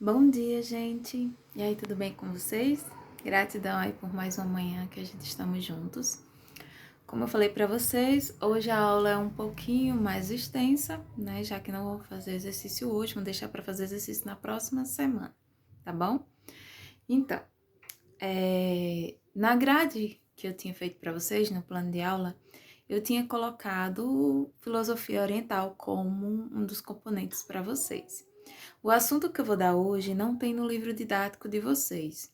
Bom dia, gente! E aí, tudo bem com vocês? Gratidão aí por mais uma manhã que a gente estamos juntos. Como eu falei para vocês, hoje a aula é um pouquinho mais extensa, né? Já que não vou fazer exercício hoje, vou deixar para fazer exercício na próxima semana, tá bom? Então, na grade que eu tinha feito para vocês, no plano de aula, eu tinha colocado filosofia oriental como um dos componentes para vocês. O assunto que eu vou dar hoje não tem no livro didático de vocês,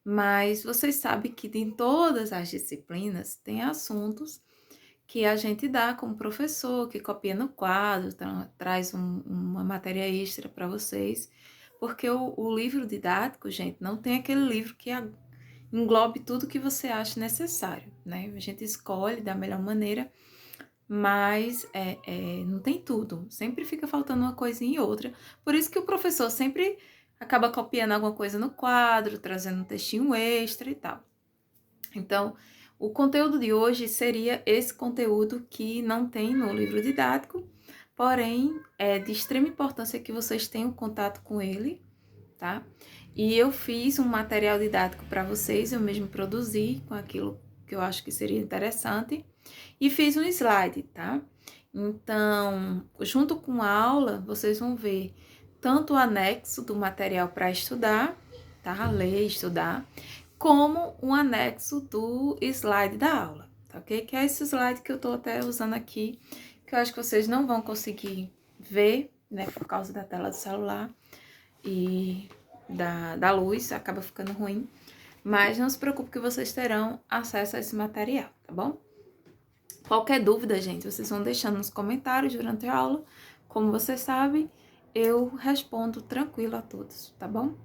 mas vocês sabem que em todas as disciplinas tem assuntos que a gente dá como professor, que copia no quadro, traz uma matéria extra para vocês, porque o livro didático, gente, não tem aquele livro que englobe tudo que você acha necessário, né? A gente escolhe da melhor maneira, mas não tem tudo. Sempre fica faltando uma coisinha e outra. Por isso que o professor sempre acaba copiando alguma coisa no quadro, trazendo um textinho extra e tal. Então, o conteúdo de hoje seria esse conteúdo que não tem no livro didático, porém é de extrema importância que vocês tenham contato com ele, tá? E eu fiz um material didático para vocês, eu mesmo produzi com aquilo que eu acho que seria interessante e fiz um slide, tá? Então, junto com a aula, vocês vão ver tanto o anexo do material para estudar, tá? Ler, estudar, como um anexo do slide da aula, tá ok? Que é esse slide que eu tô até usando aqui, que eu acho que vocês não vão conseguir ver, né? Por causa da tela do celular e da luz, acaba ficando ruim. Mas não se preocupe que vocês terão acesso a esse material, tá bom? Qualquer dúvida, gente, vocês vão deixando nos comentários durante a aula. Como vocês sabem, eu respondo tranquilo a todos, tá bom?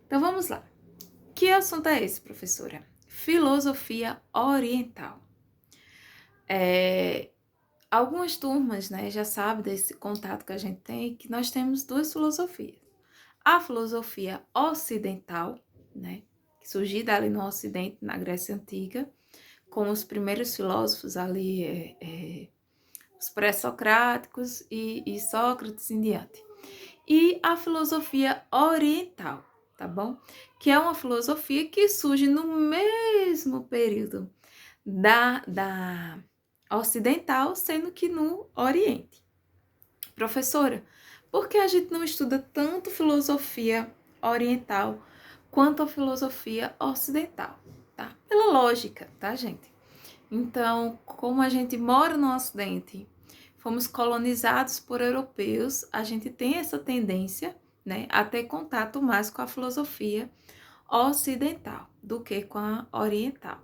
Então vamos lá. Que assunto é esse, professora? Filosofia oriental. Algumas turmas, né, já sabem desse contato que a gente tem, que nós temos duas filosofias. A filosofia ocidental, né, que surgida ali no Ocidente, na Grécia Antiga, com os primeiros filósofos ali, os pré-socráticos e Sócrates em diante. E a filosofia oriental, tá bom? Que é uma filosofia que surge no mesmo período da ocidental, sendo que no Oriente. Professora, por que a gente não estuda tanto filosofia oriental quanto a filosofia ocidental? Tá? Pela lógica, tá, gente? Então, como a gente mora no Ocidente, fomos colonizados por europeus, a gente tem essa tendência, né, a ter contato mais com a filosofia ocidental do que com a oriental.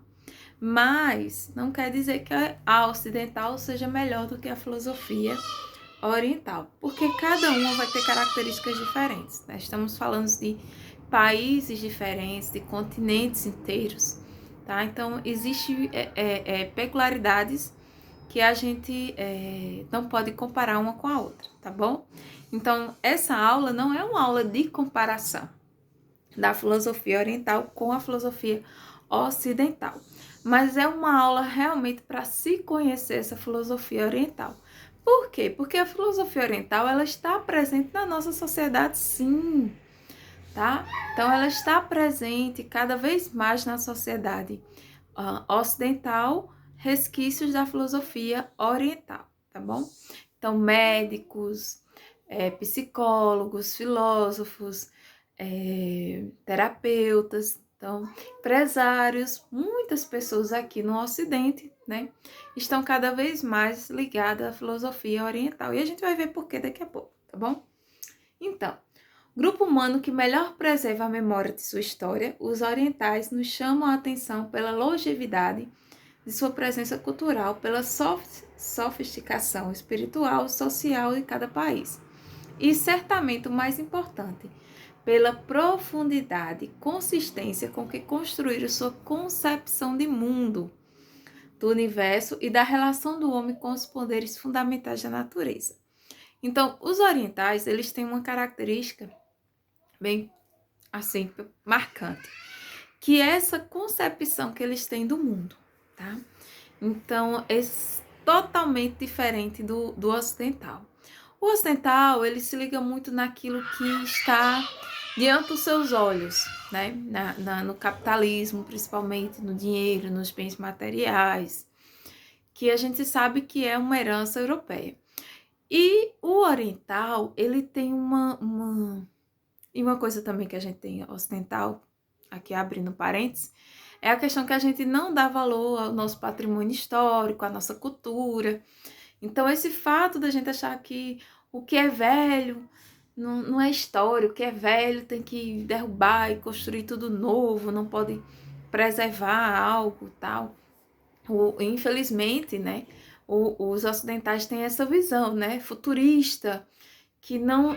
Mas não quer dizer que a ocidental seja melhor do que a filosofia oriental, porque cada uma vai ter características diferentes, né? Estamos falando de países diferentes, de continentes inteiros, tá? Então, existem peculiaridades que a gente não pode comparar uma com a outra, tá bom? Então, essa aula não é uma aula de comparação da filosofia oriental com a filosofia ocidental, mas é uma aula realmente para se conhecer essa filosofia oriental. Por quê? Porque a filosofia oriental ela está presente na nossa sociedade, sim, tá? Então ela está presente cada vez mais na sociedade ocidental, resquícios da filosofia oriental, tá bom? Então médicos, psicólogos, filósofos, terapeutas, então, empresários, muitas pessoas aqui no Ocidente, né, estão cada vez mais ligadas à filosofia oriental. E a gente vai ver por que daqui a pouco, tá bom? Então, grupo humano que melhor preserva a memória de sua história, os orientais nos chamam a atenção pela longevidade de sua presença cultural, pela sofisticação espiritual e social de cada país. E certamente o mais importante, pela profundidade e consistência com que construíram sua concepção de mundo, do universo e da relação do homem com os poderes fundamentais da natureza. Então, os orientais, eles têm uma característica bem, assim, marcante, que é essa concepção que eles têm do mundo, tá? Então, é totalmente diferente do ocidental. O ocidental, ele se liga muito naquilo que está diante dos seus olhos, né? No capitalismo, principalmente no dinheiro, nos bens materiais, que a gente sabe que é uma herança europeia. E o oriental, ele tem e uma coisa também que a gente tem ocidental, aqui abrindo parênteses, é a questão que a gente não dá valor ao nosso patrimônio histórico, à nossa cultura. Então, esse fato da gente achar que o que é velho não é história, o que é velho tem que derrubar e construir tudo novo, não pode preservar algo tal. Infelizmente, né, os ocidentais têm essa visão, né, futurista, que não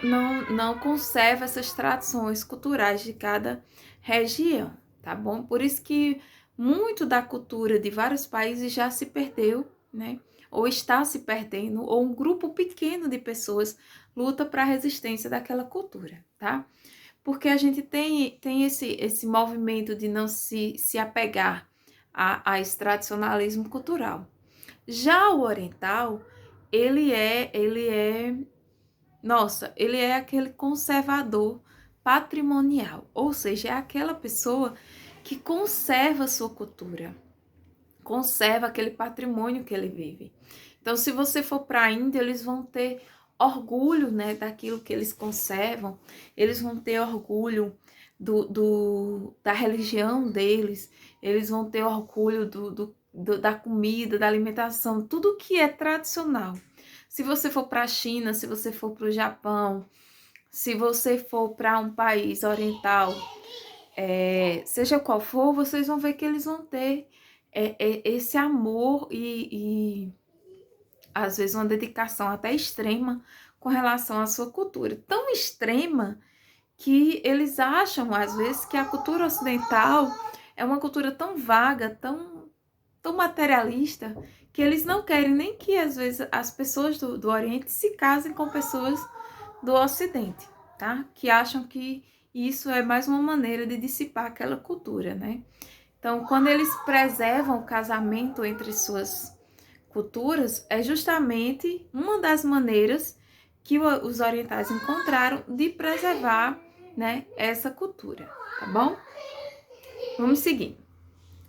conserva essas tradições culturais de cada região, tá bom? Por isso que muito da cultura de vários países já se perdeu, né? Ou está se perdendo, ou um grupo pequeno de pessoas luta para a resistência daquela cultura, tá? Porque a gente tem esse movimento de não se apegar a esse tradicionalismo cultural. Já o oriental, ele é aquele conservador patrimonial, ou seja, é aquela pessoa que conserva a sua cultura, conserva aquele patrimônio que ele vive. Então, se você for para a Índia, eles vão ter orgulho, né, daquilo que eles conservam, eles vão ter orgulho da religião deles, eles vão ter orgulho da comida, da alimentação, tudo que é tradicional. Se você for para a China, se você for para o Japão, se você for para um país oriental, seja qual for, vocês vão ver que eles vão ter esse amor e às vezes uma dedicação até extrema com relação à sua cultura. Tão extrema que eles acham, às vezes, que a cultura ocidental é uma cultura tão vaga, tão materialista, que eles não querem nem que, às vezes, as pessoas do Oriente se casem com pessoas do Ocidente, tá? Que acham que isso é mais uma maneira de dissipar aquela cultura, né? Então, quando eles preservam o casamento entre suas culturas, é justamente uma das maneiras que os orientais encontraram de preservar, né, essa cultura, tá bom? Vamos seguir.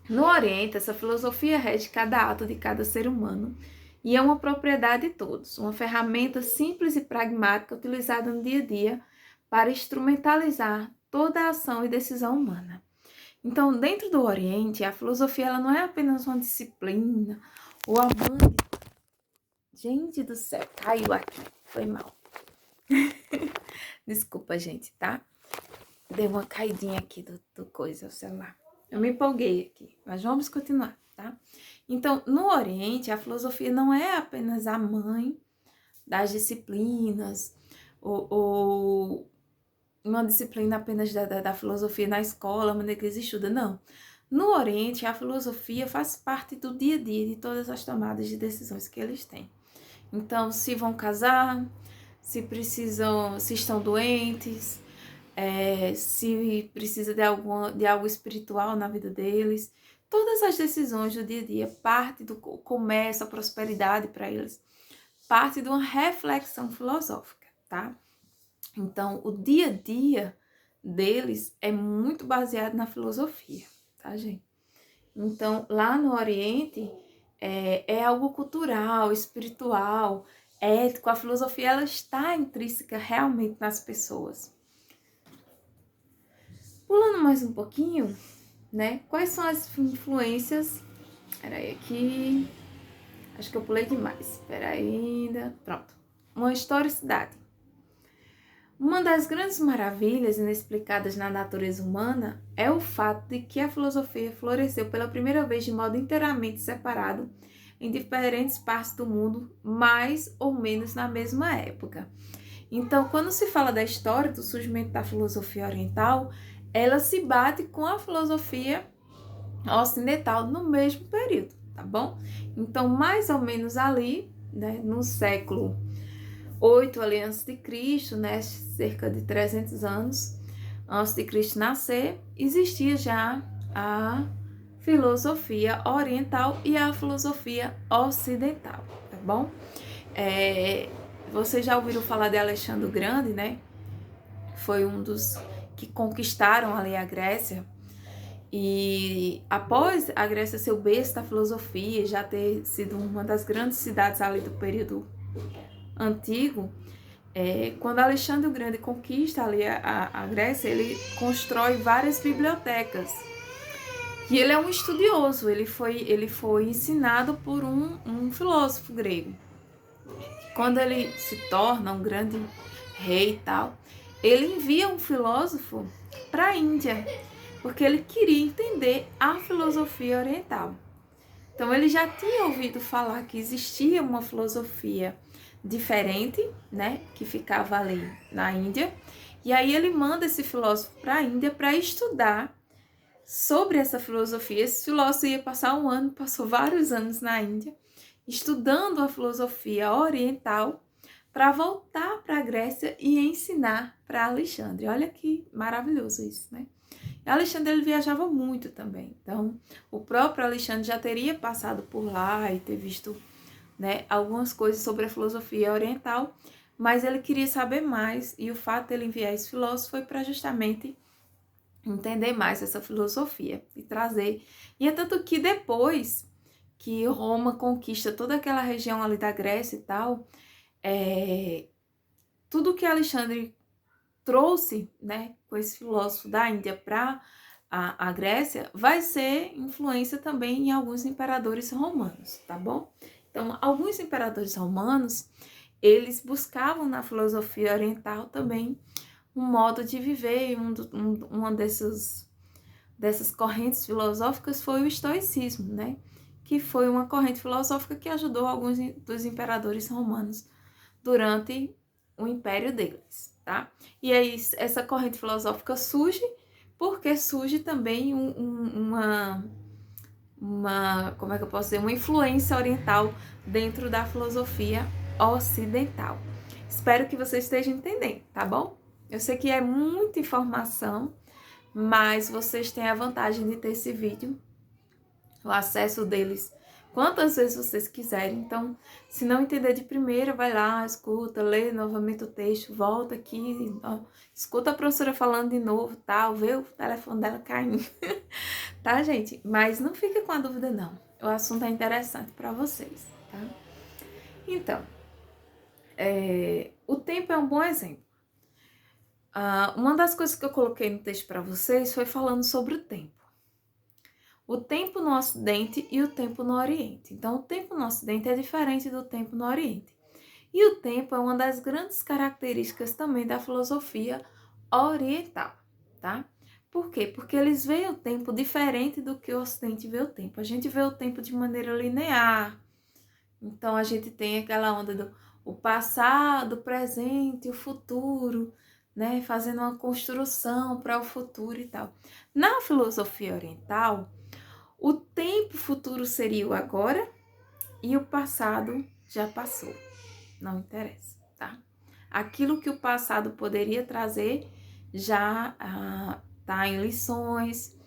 No Oriente, essa filosofia rege cada ato de cada ser humano e é uma propriedade de todos, uma ferramenta simples e pragmática utilizada no dia a dia para instrumentalizar toda a ação e decisão humana. Então, dentro do Oriente, a filosofia ela não é apenas uma disciplina ou a mãe. Gente do céu, caiu aqui, foi mal. Desculpa, gente, tá? Deu uma caidinha aqui do coisa, o celular. Eu me empolguei aqui, mas vamos continuar, tá? Então, no Oriente, a filosofia não é apenas a mãe das disciplinas, ou uma disciplina apenas da filosofia na escola, a maneira que eles estudam, não. No Oriente, a filosofia faz parte do dia a dia de todas as tomadas de decisões que eles têm. Então, se vão casar, se precisam, se estão doentes, se precisa de algo espiritual na vida deles, todas as decisões do dia a dia, parte do comércio, a prosperidade para eles, parte de uma reflexão filosófica, tá? Então, o dia a dia deles é muito baseado na filosofia, tá, gente? Então, lá no Oriente, é algo cultural, espiritual, ético. A filosofia, ela está intrínseca realmente nas pessoas. Pulando mais um pouquinho, né? Quais são as influências? Peraí, aqui. Acho que eu pulei demais. Peraí, ainda. Pronto. Uma historicidade. Uma das grandes maravilhas inexplicadas na natureza humana é o fato de que a filosofia floresceu pela primeira vez de modo inteiramente separado em diferentes partes do mundo, mais ou menos na mesma época. Então, quando se fala da história do surgimento da filosofia oriental, ela se bate com a filosofia ocidental no mesmo período, tá bom? Então, mais ou menos ali, né, no século 8 ali antes de Cristo, né, cerca de 300 anos antes de Cristo nascer, existia já a filosofia oriental e a filosofia ocidental, tá bom? Vocês já ouviram falar de Alexandre o Grande, né? Foi um dos que conquistaram ali a Grécia. E após a Grécia ser o berço da filosofia, já ter sido uma das grandes cidades ali do período antigo, quando Alexandre o Grande conquista ali a Grécia, ele constrói várias bibliotecas. E ele é um estudioso, ele foi ensinado por um filósofo grego. Quando ele se torna um grande rei e tal, ele envia um filósofo para a Índia, porque ele queria entender a filosofia oriental. Então ele já tinha ouvido falar que existia uma filosofia diferente, né, que ficava ali na Índia, e aí ele manda esse filósofo para a Índia para estudar sobre essa filosofia. Esse filósofo ia passar um ano, passou vários anos na Índia, estudando a filosofia oriental, para voltar para a Grécia e ensinar para Alexandre. Olha que maravilhoso isso, né? Alexandre ele viajava muito também, então o próprio Alexandre já teria passado por lá e ter visto, né, algumas coisas sobre a filosofia oriental, mas ele queria saber mais, e o fato de ele enviar esse filósofo foi para justamente entender mais essa filosofia e trazer. E é tanto que depois que Roma conquista toda aquela região ali da Grécia e tal, tudo que Alexandre trouxe, né, com esse filósofo da Índia para a Grécia, vai ser influência também em alguns imperadores romanos, tá bom? Então, alguns imperadores romanos, eles buscavam na filosofia oriental também um modo de viver, e uma dessas correntes filosóficas foi o estoicismo, né? Que foi uma corrente filosófica que ajudou alguns dos imperadores romanos durante o império deles, tá? E aí essa corrente filosófica surge porque surge também como é que eu posso dizer, uma influência oriental dentro da filosofia ocidental. Espero que você esteja entendendo, tá bom? Eu sei que é muita informação, mas vocês têm a vantagem de ter esse vídeo, o acesso deles quantas vezes vocês quiserem. Então, se não entender de primeira, vai lá, escuta, lê novamente o texto, volta aqui, ó, escuta a professora falando de novo, tal, vê o telefone dela caindo, tá, gente? Mas não fica com a dúvida, não. O assunto é interessante para vocês, tá? Então, o tempo é um bom exemplo. Uma das coisas que eu coloquei no texto para vocês foi falando sobre o tempo. O tempo no Ocidente e o tempo no Oriente. Então, o tempo no Ocidente é diferente do tempo no Oriente. E o tempo é uma das grandes características também da filosofia oriental, tá? Por quê? Porque eles veem o tempo diferente do que o Ocidente vê o tempo. A gente vê o tempo de maneira linear. Então, a gente tem aquela onda do o passado, o presente, o futuro, né? Fazendo uma construção para o futuro e tal. Na filosofia oriental, o tempo futuro seria o agora e o passado já passou. Não interessa, tá? Aquilo que o passado poderia trazer já tá em lições,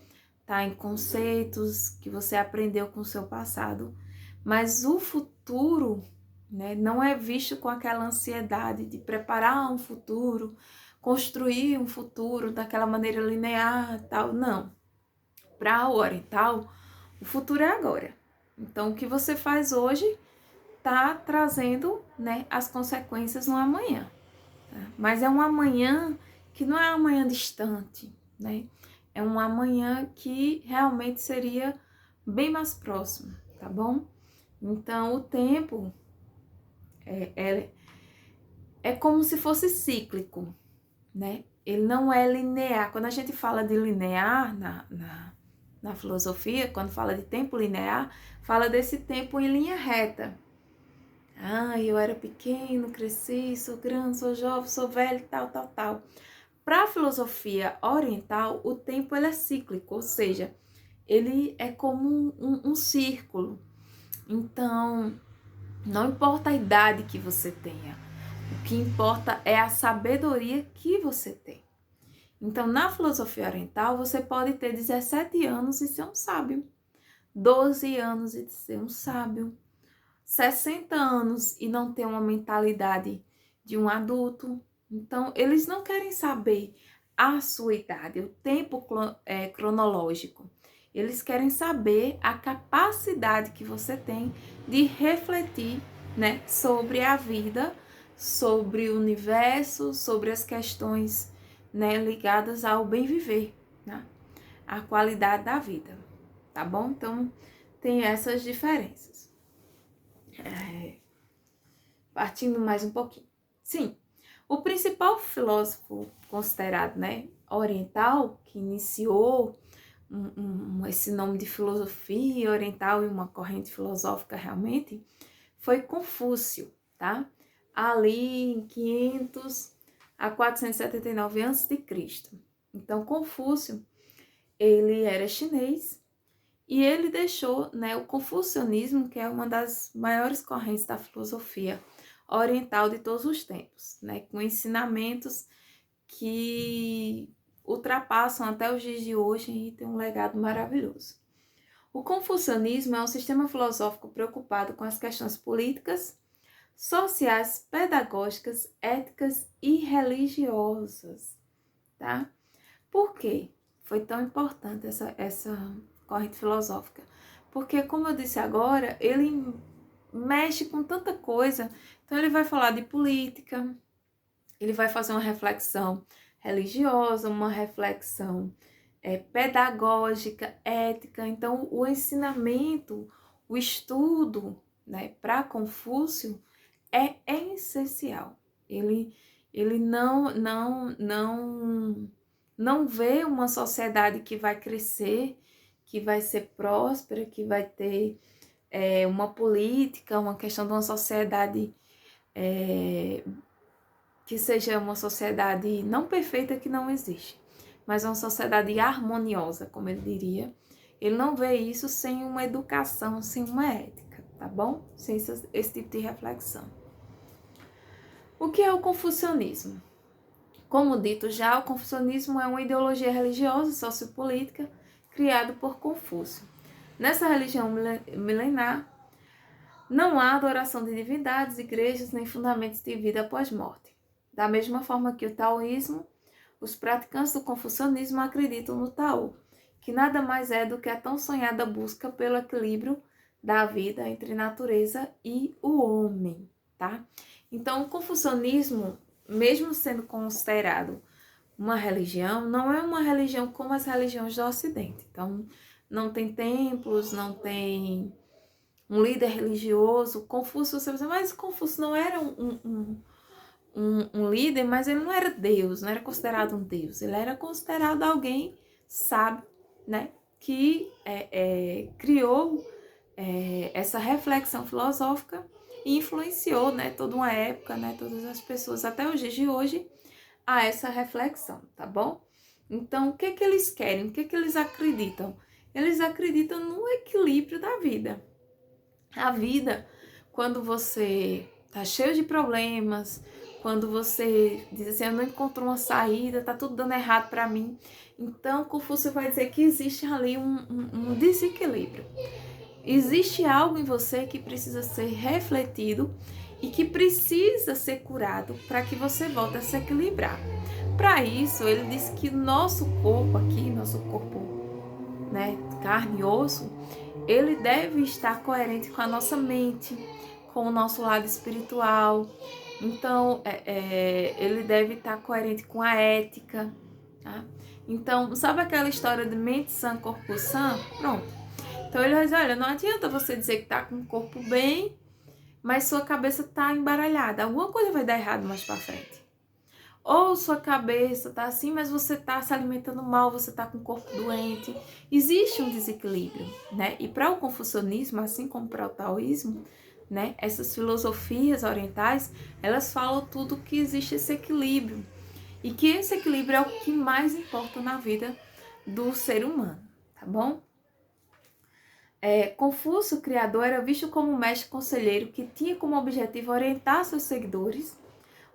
tá em conceitos que você aprendeu com o seu passado, mas o futuro, né, não é visto com aquela ansiedade de preparar um futuro, construir um futuro daquela maneira linear, tal, não. Para o oriental, o futuro é agora. Então, o que você faz hoje está trazendo, né, as consequências no amanhã. Tá? Mas é um amanhã que não é um amanhã distante, né? É um amanhã que realmente seria bem mais próximo, tá bom? Então, o tempo é como se fosse cíclico, né? Ele não é linear. Quando a gente fala de linear na filosofia, quando fala de tempo linear, fala desse tempo em linha reta. Eu era pequeno, cresci, sou grande, sou jovem, sou velho, tal, tal, tal. Para a filosofia oriental, o tempo ele é cíclico, ou seja, ele é como um círculo. Então, não importa a idade que você tenha, o que importa é a sabedoria que você tem. Então, na filosofia oriental, você pode ter 17 anos e ser um sábio, 12 anos e ser um sábio, 60 anos e não ter uma mentalidade de um adulto. Então, eles não querem saber a sua idade, o tempo cronológico. Eles querem saber a capacidade que você tem de refletir, né, sobre a vida, sobre o universo, sobre as questões, né, ligadas ao bem viver, né, a qualidade da vida, tá bom? Então, tem essas diferenças. Partindo mais um pouquinho. Sim, o principal filósofo considerado, né, oriental, que iniciou esse nome de filosofia oriental e uma corrente filosófica realmente, foi Confúcio, tá? Ali em 500 a 479 a.C. Então, Confúcio, ele era chinês e ele deixou, né, o confucionismo, que é uma das maiores correntes da filosofia oriental de todos os tempos, né, com ensinamentos que ultrapassam até os dias de hoje e tem um legado maravilhoso. O confucionismo é um sistema filosófico preocupado com as questões políticas, sociais, pedagógicas, éticas e religiosas, tá? Por quê foi tão importante essa corrente filosófica? Porque, como eu disse agora, ele mexe com tanta coisa. Então, ele vai falar de política, ele vai fazer uma reflexão religiosa, uma reflexão pedagógica, ética. Então, o ensinamento, o estudo, né, para Confúcio é essencial. Ele não vê uma sociedade que vai crescer, que vai ser próspera, que vai ter uma política, uma questão de uma sociedade que seja uma sociedade não perfeita, que não existe, mas uma sociedade harmoniosa, como ele diria. Ele não vê isso sem uma educação, sem uma ética, tá bom? Sem esse tipo de reflexão. O que é o confucionismo? Como dito já, o confucionismo é uma ideologia religiosa e sociopolítica criada por Confúcio. Nessa religião milenar, não há adoração de divindades, igrejas, nem fundamentos de vida após morte. Da mesma forma que o taoísmo, os praticantes do confucionismo acreditam no Tao, que nada mais é do que a tão sonhada busca pelo equilíbrio da vida entre natureza e o homem, tá? Então, o confucionismo, mesmo sendo considerado uma religião, não é uma religião como as religiões do Ocidente. Então, não tem templos, não tem um líder religioso. Confúcio, você pensa, mas Confúcio não era um líder, mas ele não era Deus, não era considerado um Deus. Ele era considerado alguém sábio, né? Que criou essa reflexão filosófica e influenciou, né, toda uma época, né, todas as pessoas até os dias de hoje a essa reflexão, tá bom? Então, o que que eles querem? O que que eles acreditam? Eles acreditam no equilíbrio da vida. A vida, quando você tá cheio de problemas, quando você diz assim, eu não encontro uma saída, tá tudo dando errado para mim. Então, Confúcio vai dizer que existe ali um desequilíbrio. Existe algo em você que precisa ser refletido e que precisa ser curado para que você volte a se equilibrar. Para isso, ele diz que nosso corpo aqui, nosso corpo, né, carne e osso, ele deve estar coerente com a nossa mente, com o nosso lado espiritual. Então, ele deve estar coerente com a ética, tá? Então, sabe aquela história de mente sã, corpo sã? Pronto. Então ele vai dizer, olha, não adianta você dizer que tá com o corpo bem, mas sua cabeça tá embaralhada. Alguma coisa vai dar errado mais pra frente. Ou sua cabeça tá assim, mas você tá se alimentando mal, você tá com o corpo doente. Existe um desequilíbrio, né? E para o confucionismo, assim como para o taoísmo, né? Essas filosofias orientais, elas falam tudo que existe esse equilíbrio. E que esse equilíbrio é o que mais importa na vida do ser humano, tá bom? Confúcio, o criador, era visto como um mestre conselheiro que tinha como objetivo orientar seus seguidores,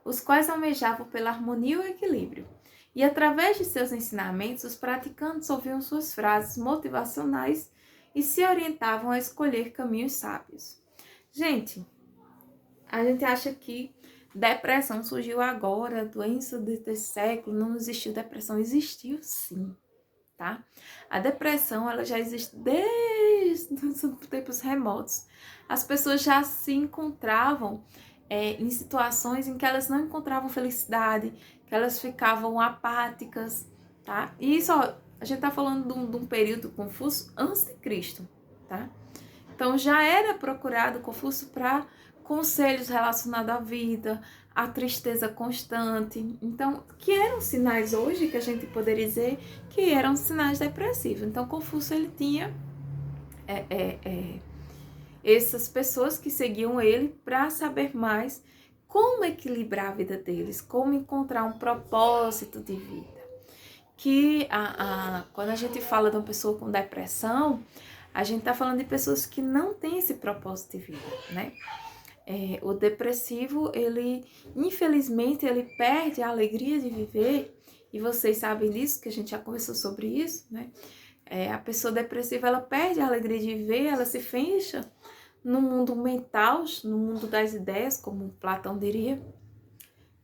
os quais almejavam pela harmonia e o equilíbrio. E através de seus ensinamentos, os praticantes ouviam suas frases motivacionais e se orientavam a escolher caminhos sábios. Gente, a gente acha que Depressão surgiu agora, doença desse século, não existiu depressão, existiu sim, tá? A depressão, ela já existe desde os tempos remotos. As pessoas já se encontravam em situações em que elas não encontravam felicidade, que elas ficavam apáticas, tá? E isso, ó, a gente tá falando de um período confuso antes de Cristo, tá? Então já era procurado Confúcio para conselhos relacionados à vida, à tristeza constante. Então, que eram sinais hoje que a gente poderia dizer que eram sinais depressivos. Então, Confúcio ele tinha essas pessoas que seguiam ele para saber mais como equilibrar a vida deles, como encontrar um propósito de vida. Que quando a gente fala de uma pessoa com depressão, a gente está falando de pessoas que não têm esse propósito de vida, né? O depressivo, ele, infelizmente, ele perde a alegria de viver, e vocês sabem disso, que a gente já conversou sobre isso, né? A pessoa depressiva, ela perde a alegria de viver, ela se fecha no mundo mental, no mundo das ideias, como Platão diria,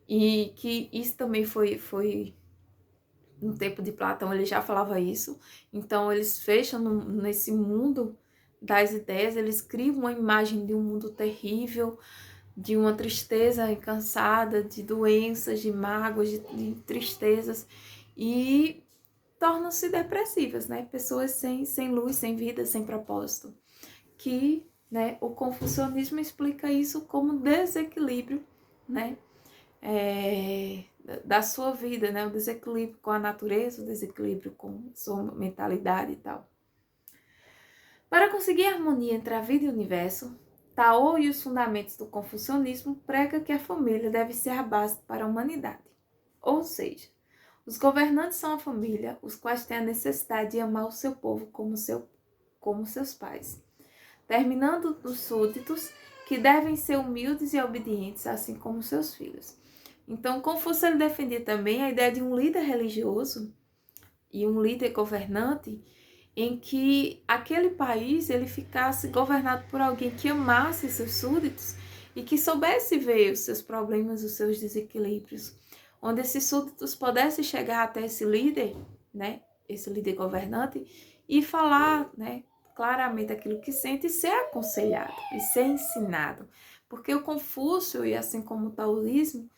e que isso também foi no tempo de Platão, ele já falava isso. Então, eles fecham nesse mundo das ideias, eles criam uma imagem de um mundo terrível, de uma tristeza incansada, de doenças, de mágoas, de tristezas, e tornam-se depressivas, né? Pessoas sem luz, sem vida, sem propósito. Que, né, o confucionismo explica isso como desequilíbrio, né? Da sua vida, né? O desequilíbrio com a natureza, o desequilíbrio com sua mentalidade e tal. Para conseguir harmonia entre a vida e o universo, Tao e os fundamentos do confucionismo prega que a família deve ser a base para a humanidade. Ou seja, os governantes são a família, os quais têm a necessidade de amar o seu povo como seus pais. Terminando dos súditos, que devem ser humildes e obedientes, assim como seus filhos. Então, Confúcio ele defendia também a ideia de um líder religioso e um líder governante em que aquele país ele ficasse governado por alguém que amasse seus súditos e que soubesse ver os seus problemas, os seus desequilíbrios, onde esses súditos pudessem chegar até esse líder, né, esse líder governante, e falar, né, claramente aquilo que sente e ser aconselhado e ser ensinado. Porque o Confúcio, e assim como o taoísmo,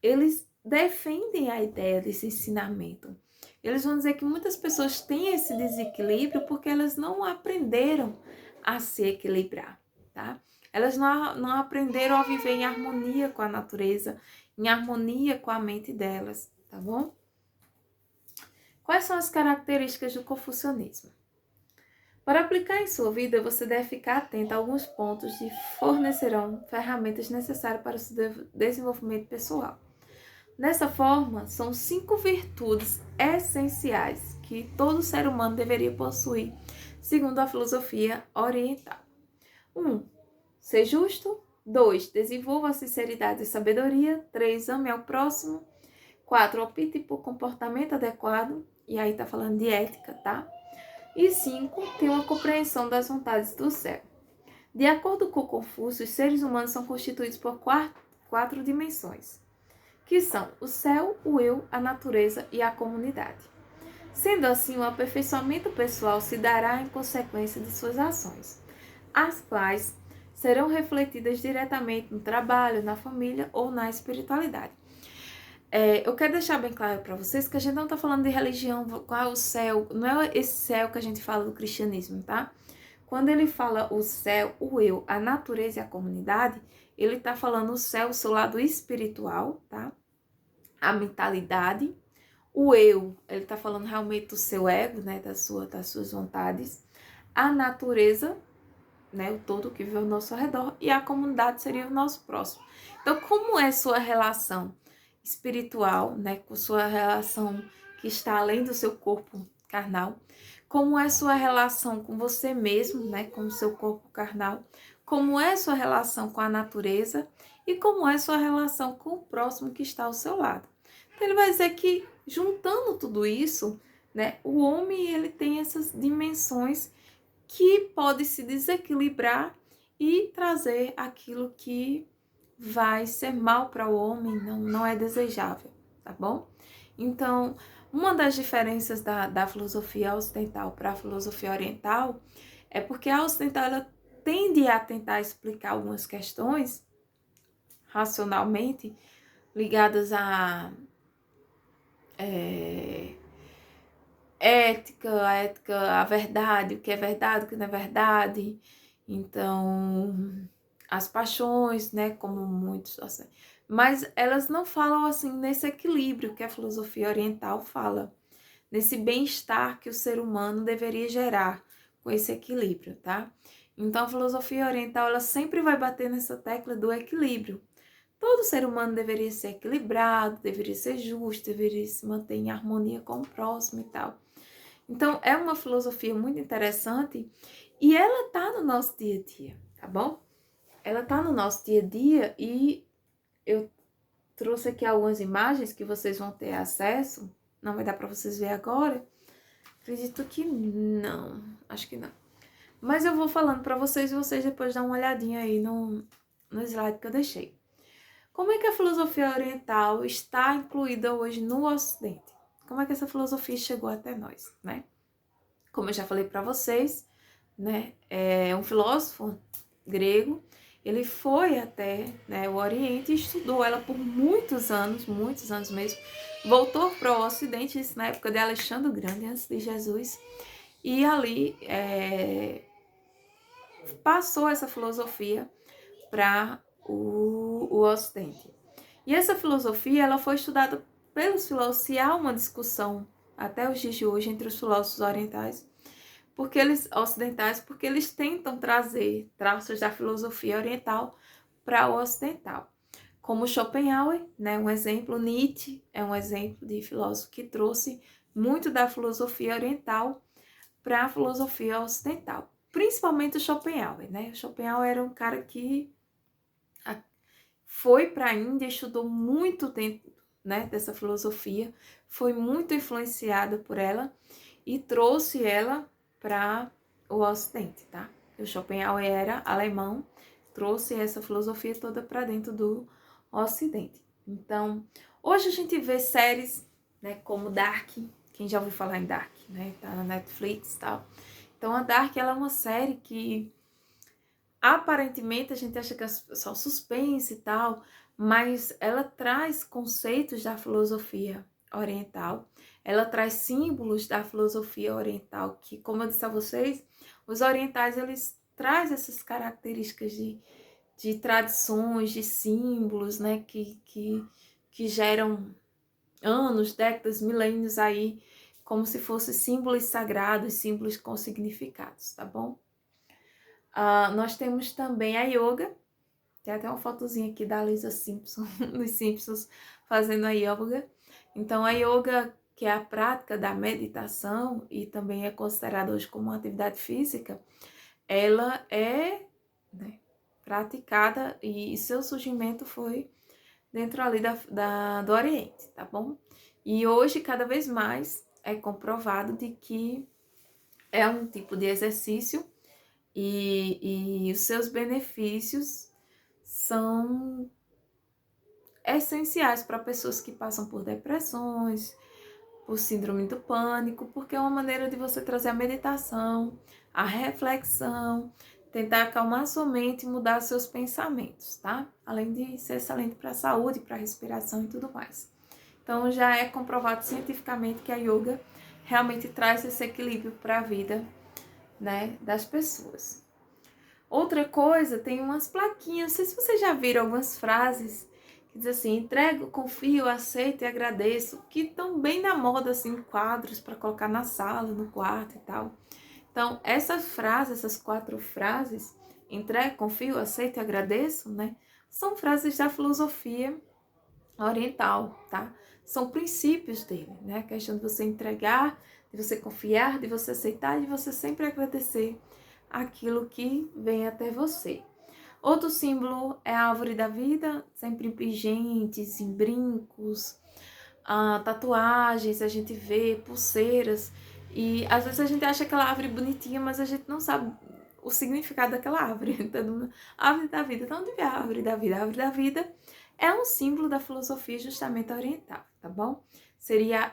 eles defendem a ideia desse ensinamento. Eles vão dizer que muitas pessoas têm esse desequilíbrio porque elas não aprenderam a se equilibrar, tá? Elas não aprenderam a viver em harmonia com a natureza, em harmonia com a mente delas, tá bom? Quais são as características do confucionismo? Para aplicar em sua vida, você deve ficar atento a alguns pontos que fornecerão ferramentas necessárias para o seu desenvolvimento pessoal. Dessa forma, são 5 virtudes essenciais que todo ser humano deveria possuir, segundo a filosofia oriental. 1. Ser justo. 2. Desenvolva a sinceridade e sabedoria. 3. Ame ao próximo. 4. Opte por comportamento adequado. E aí tá falando de ética, tá? E 5. Tenha uma compreensão das vontades do céu. De acordo com Confúcio, os seres humanos são constituídos por quatro dimensões, que são o céu, o eu, a natureza e a comunidade. Sendo assim, o aperfeiçoamento pessoal se dará em consequência de suas ações, as quais serão refletidas diretamente no trabalho, na família ou na espiritualidade. Eu quero deixar bem claro para vocês que a gente não está falando de religião, qual é o céu, não é esse céu que a gente fala do cristianismo, tá? Quando ele fala o céu, o eu, a natureza e a comunidade, ele está falando o céu, o seu lado espiritual, tá? A mentalidade. O eu, ele está falando realmente do seu ego, né? Das suas vontades. A natureza, né? O todo que vive ao nosso redor. E a comunidade seria o nosso próximo. Então, como é sua relação espiritual, né? Com sua relação que está além do seu corpo carnal? Como é sua relação com você mesmo, né? Com o seu corpo carnal? Como é sua relação com a natureza? E como é sua relação com o próximo que está ao seu lado? Então, ele vai dizer que, juntando tudo isso, né? O homem, ele tem essas dimensões que pode se desequilibrar e trazer aquilo que vai ser mal para o homem, não é desejável, tá bom? Então, uma das diferenças da filosofia ocidental para a filosofia oriental é porque a ocidental ela tende a tentar explicar algumas questões racionalmente ligadas a a ética, a verdade, o que é verdade, o que não é verdade. Então, as paixões, né, como muitos, assim. Mas elas não falam assim nesse equilíbrio que a filosofia oriental fala, nesse bem-estar que o ser humano deveria gerar com esse equilíbrio, tá? Então, a filosofia oriental ela sempre vai bater nessa tecla do equilíbrio. Todo ser humano deveria ser equilibrado, deveria ser justo, deveria se manter em harmonia com o próximo e tal. Então, é uma filosofia muito interessante e ela tá no nosso dia a dia, tá bom? Ela tá no nosso dia a dia e eu trouxe aqui algumas imagens que vocês vão ter acesso. Não vai dar para vocês ver agora. Acredito que não, acho que não. Mas eu vou falando para vocês e vocês depois dão uma olhadinha aí no slide que eu deixei. Como é que a filosofia oriental está incluída hoje no Ocidente? Como é que essa filosofia chegou até nós, né? Como eu já falei para vocês, né, é um filósofo grego, ele foi até, né, o Oriente e estudou ela por muitos anos mesmo, voltou para o Ocidente, isso na época de Alexandre o Grande, antes de Jesus, e ali passou essa filosofia para o Ocidente. E essa filosofia, ela foi estudada pelos filósofos, e há uma discussão até os dias de hoje entre os filósofos orientais, porque eles tentam trazer traços da filosofia oriental para o ocidental. Como Schopenhauer, né, um exemplo, Nietzsche é um exemplo de filósofo que trouxe muito da filosofia oriental para a filosofia ocidental. Principalmente o Schopenhauer, né? O Schopenhauer era um cara que foi para a Índia, estudou muito tempo, né, dessa filosofia, foi muito influenciado por ela e trouxe ela para o Ocidente, tá? O Schopenhauer era alemão, trouxe essa filosofia toda para dentro do Ocidente. Então, hoje a gente vê séries, né, como Dark, quem já ouviu falar em Dark, né? Tá na Netflix e tal. Então, a Dark, ela é uma série que aparentemente a gente acha que é só suspense e tal, mas ela traz conceitos da filosofia oriental, ela traz símbolos da filosofia oriental, que, como eu disse a vocês, os orientais, eles trazem essas características de tradições, de símbolos, né, que geram anos, décadas, milênios aí, como se fossem símbolos sagrados, símbolos com significados, tá bom? Nós temos também a yoga, tem até uma fotozinha aqui da Lisa Simpson, dos Simpsons, fazendo a yoga. Então, a yoga, que é a prática da meditação e também é considerada hoje como uma atividade física, ela é, né, praticada e seu surgimento foi dentro ali do Oriente, tá bom? E hoje, cada vez mais, é comprovado de que é um tipo de exercício e os seus benefícios são essenciais para pessoas que passam por depressões, por síndrome do pânico, porque é uma maneira de você trazer a meditação, a reflexão, tentar acalmar sua mente e mudar seus pensamentos, tá? Além de ser excelente para a saúde, para a respiração e tudo mais. Então, já é comprovado cientificamente que a yoga realmente traz esse equilíbrio para a vida, né, das pessoas. Outra coisa, tem umas plaquinhas, não sei se vocês já viram algumas frases que diz assim, entrego, confio, aceito e agradeço, que estão bem na moda, assim, quadros para colocar na sala, no quarto e tal. Então, essas frases, essas 4 frases, entrego, confio, aceito e agradeço, né, são frases da filosofia oriental, tá? São princípios dele, né, a questão de você entregar, de você confiar, de você aceitar e de você sempre agradecer aquilo que vem até você. Outro símbolo é a árvore da vida, sempre em pingentes, em brincos, tatuagens, a gente vê pulseiras, e às vezes a gente acha aquela árvore bonitinha, mas a gente não sabe o significado daquela árvore. Então, árvore da vida. Então, onde vê a árvore da vida? A árvore da vida é um símbolo da filosofia justamente oriental, tá bom? Seria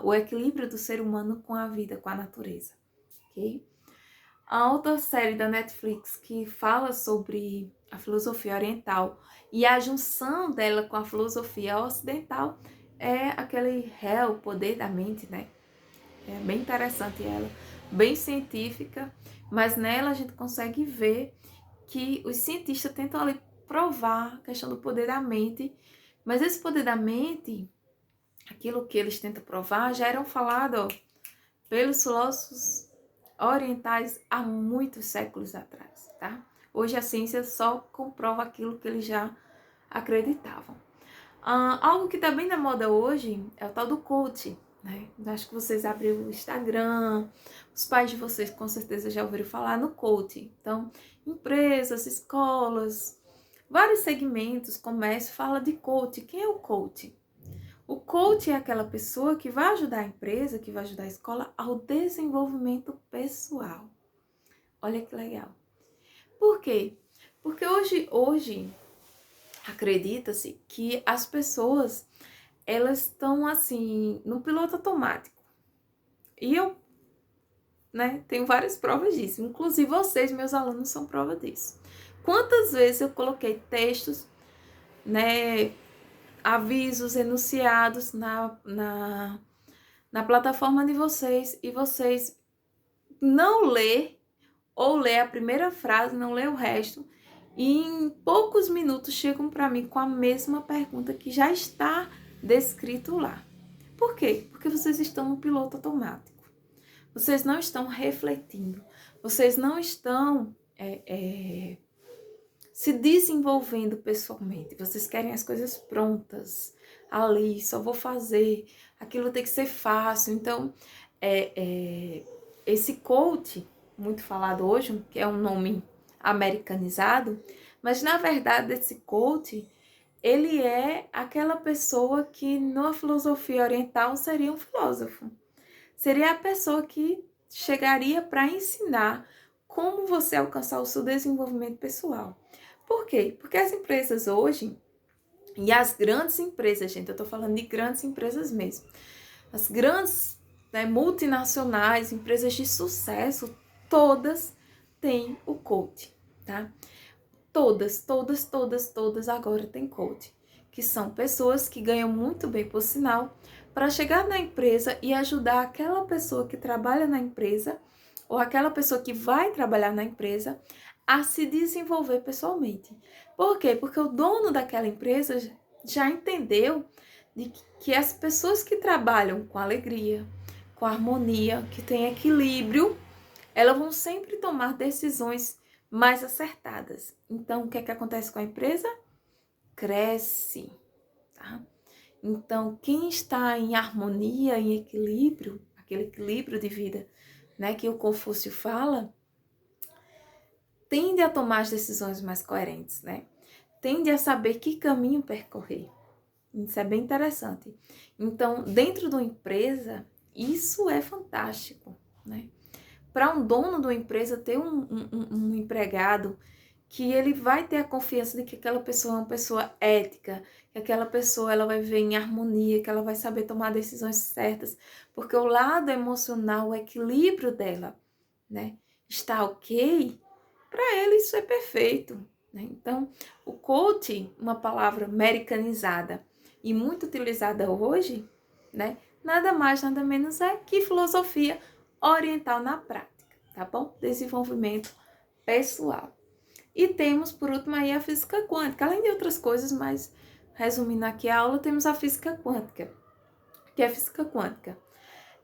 o equilíbrio do ser humano com a vida, com a natureza, ok? A outra série da Netflix que fala sobre a filosofia oriental e a junção dela com a filosofia ocidental é aquele Hell, o Poder da Mente, né? É bem interessante ela, bem científica, mas nela a gente consegue ver que os cientistas tentam ali provar a questão do poder da mente, mas esse poder da mente, aquilo que eles tentam provar, já eram falados pelos filósofos orientais há muitos séculos atrás, tá? Hoje a ciência só comprova aquilo que eles já acreditavam. Algo que está bem na moda hoje é o tal do coach, né? Acho que vocês abriram o Instagram, os pais de vocês com certeza já ouviram falar no coach. Então, empresas, escolas, vários segmentos, comércio, fala de coach. Quem é o coach? O coach é aquela pessoa que vai ajudar a empresa, que vai ajudar a escola ao desenvolvimento pessoal. Olha que legal. Por quê? Porque hoje acredita-se que as pessoas, elas estão assim, no piloto automático. E eu, né, tenho várias provas disso. Inclusive vocês, meus alunos, são prova disso. Quantas vezes eu coloquei textos, né, avisos, enunciados na plataforma de vocês e vocês não lê ou lê a primeira frase, não lê o resto e em poucos minutos chegam para mim com a mesma pergunta que já está descrito lá. Por quê? Porque vocês estão no piloto automático. Vocês não estão refletindo. Vocês não estão se desenvolvendo pessoalmente. Vocês querem as coisas prontas, ali, só vou fazer, aquilo tem que ser fácil. Então, esse coach, muito falado hoje, que é um nome americanizado, mas na verdade esse coach, ele é aquela pessoa que na filosofia oriental seria um filósofo. Seria a pessoa que chegaria para ensinar como você alcançar o seu desenvolvimento pessoal. Por quê? Porque as empresas hoje, e as grandes empresas, gente, eu tô falando de grandes empresas mesmo, as grandes, né, multinacionais, empresas de sucesso, todas têm o coach, tá? Todas agora têm coach, que são pessoas que ganham muito bem, por sinal, para chegar na empresa e ajudar aquela pessoa que trabalha na empresa ou aquela pessoa que vai trabalhar na empresa a se desenvolver pessoalmente. Por quê? Porque o dono daquela empresa já entendeu de que as pessoas que trabalham com alegria, com harmonia, que têm equilíbrio, elas vão sempre tomar decisões mais acertadas. Então, o que é que acontece com a empresa? Cresce, tá? Então, quem está em harmonia, em equilíbrio, aquele equilíbrio de vida, né, que o Confúcio fala, tende a tomar as decisões mais coerentes, né? Tende a saber que caminho percorrer. Isso é bem interessante. Então, dentro de uma empresa, isso é fantástico, né? Para um dono de uma empresa ter um empregado que ele vai ter a confiança de que aquela pessoa é uma pessoa ética, que aquela pessoa ela vai viver em harmonia, que ela vai saber tomar decisões certas, porque o lado emocional, o equilíbrio dela, né, está ok, para ele isso é perfeito, né? Então, o coach, uma palavra americanizada e muito utilizada hoje, né, nada mais, nada menos é que filosofia oriental na prática, tá bom? Desenvolvimento pessoal. E temos, por último, aí a física quântica, além de outras coisas, mas resumindo aqui a aula, temos a física quântica. O que é física quântica?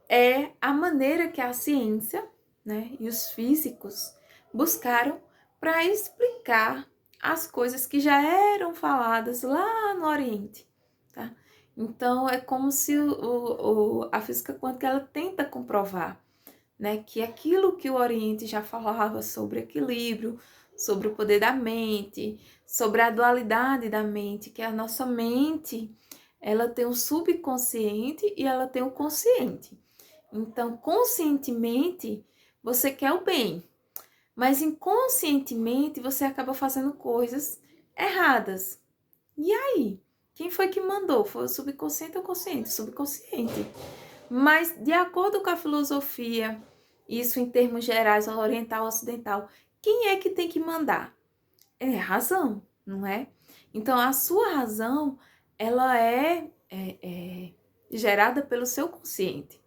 É a maneira que a ciência, né, e os físicos buscaram para explicar as coisas que já eram faladas lá no Oriente, tá? Então, é como se a física quântica ela tenta comprovar, né, que aquilo que o Oriente já falava sobre equilíbrio, sobre o poder da mente, sobre a dualidade da mente, que a nossa mente, ela tem o subconsciente e ela tem o consciente. Então, conscientemente, você quer o bem, mas inconscientemente você acaba fazendo coisas erradas. E aí? Quem foi que mandou? Foi o subconsciente ou o consciente? Subconsciente. Mas, de acordo com a filosofia, isso em termos gerais, oriental, ocidental, quem é que tem que mandar? É a razão, não é? Então, a sua razão, ela é gerada pelo seu consciente.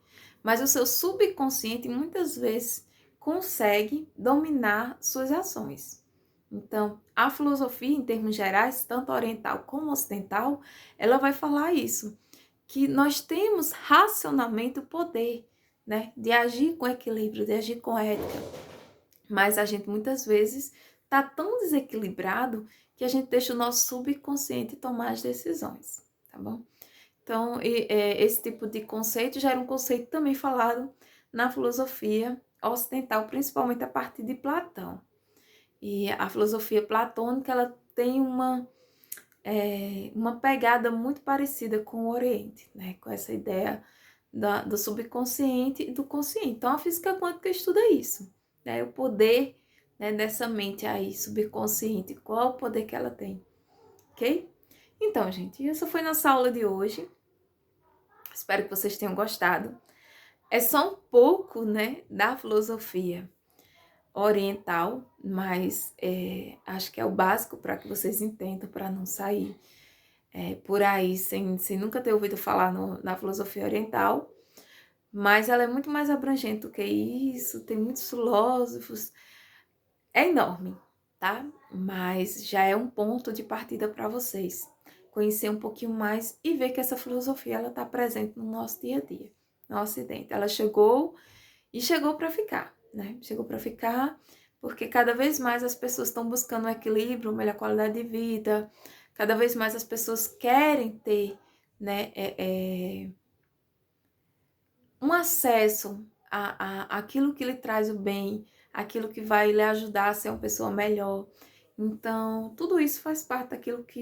Mas o seu subconsciente, muitas vezes, consegue dominar suas ações. Então, a filosofia, em termos gerais, tanto oriental como ocidental, ela vai falar isso, que nós temos racionalmente o poder, né, de agir com equilíbrio, de agir com ética, mas a gente muitas vezes tá tão desequilibrado que a gente deixa o nosso subconsciente tomar as decisões, tá bom? Então, esse tipo de conceito já era um conceito também falado na filosofia ocidental, principalmente a partir de Platão. E a filosofia platônica, ela tem uma pegada muito parecida com o Oriente, né? Com essa ideia do subconsciente e do consciente. Então, a física quântica estuda isso, né? O poder, né, dessa mente aí subconsciente, qual o poder que ela tem, ok? Então, gente, essa foi nossa aula de hoje. Espero que vocês tenham gostado. É só um pouco, né, da filosofia oriental, mas acho que é o básico para que vocês entendam, para não sair por aí sem nunca ter ouvido falar na filosofia oriental. Mas ela é muito mais abrangente do que isso, tem muitos filósofos, é enorme, tá? Mas já é um ponto de partida para vocês conhecer um pouquinho mais e ver que essa filosofia ela está presente no nosso dia a dia, no Ocidente. Ela chegou e chegou para ficar, né? Chegou para ficar porque cada vez mais as pessoas estão buscando um equilíbrio, melhor qualidade de vida, cada vez mais as pessoas querem ter, né, um acesso àquilo que lhe traz o bem, aquilo que vai lhe ajudar a ser uma pessoa melhor. Então, tudo isso faz parte daquilo que